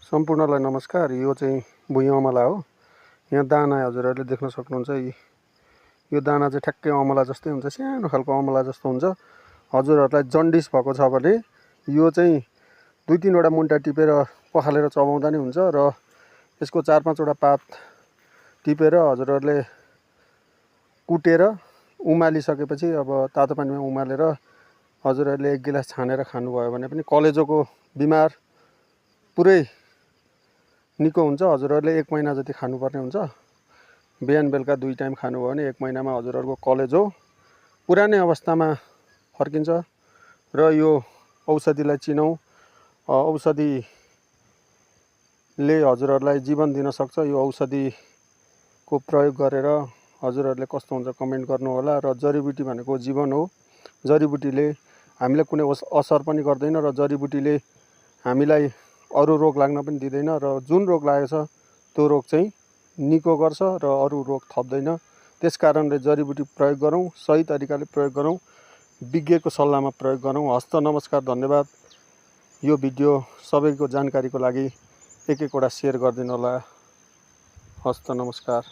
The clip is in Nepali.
सम्पूर्णलाई नमस्कार। यो चाहिँ भुइँ अमला हो। यहाँ दाना हजुरहरूले देख्न सक्नुहुन्छ। यो दाना चाहिँ ठ्याक्कै अमला जस्तै हुन्छ, सानो खालको अमला जस्तो हुन्छ। हजुरहरूलाई जन्डिस भएको छ भने यो चाहिँ 2-3 वटा मुन्टा टिपेर पखालेर चबाउँदा नि हुन्छ र यसको 4-5 वटा पात टिपेर हजुरहरूले कुटेर उमालिसकेपछि अब तातो पानीमा उमालेर हजुरहरूले 1 गिलास छानेर खानुभयो भने पनि कलेजोको बिमार पुरै निको हुन्छ। हजुरहरूले 1 महिना जति खानुपर्ने हुन्छ। बिहान बेलुका 2 टाइम खानुभयो भने 1 महिनामा हजुरहरूको कलेजो पुरानै अवस्थामा फर्किन्छ। र यो औषधिलाई चिनौँ। औषधिले हजुरहरूलाई जीवन दिन सक्छ। यो औषधिको प्रयोग गरेर हजुरहरूले कस्तो हुन्छ कमेन्ट गर्नुहोला। र जडीबुटी भनेको जीवन हो। जडीबुटीले हामीलाई कुनै असर पनि गर्दैन र जडीबुटीले हामीलाई अरू रोग लाग्न पनि दिँदैन र जुन रोग लागेको छ त्यो रोग चाहिँ निको गर्छ र अरू रोग थप्दैन। त्यसकारणले जडीबुटी प्रयोग गरौँ, सही तरिकाले प्रयोग गरौँ, विज्ञको सल्लाहमा प्रयोग गरौँ। हस्त नमस्कार, धन्यवाद। यो भिडियो सबैको जानकारीको लागि एक-एक वटा सेयर गरिदिनु होला। हस्त नमस्कार।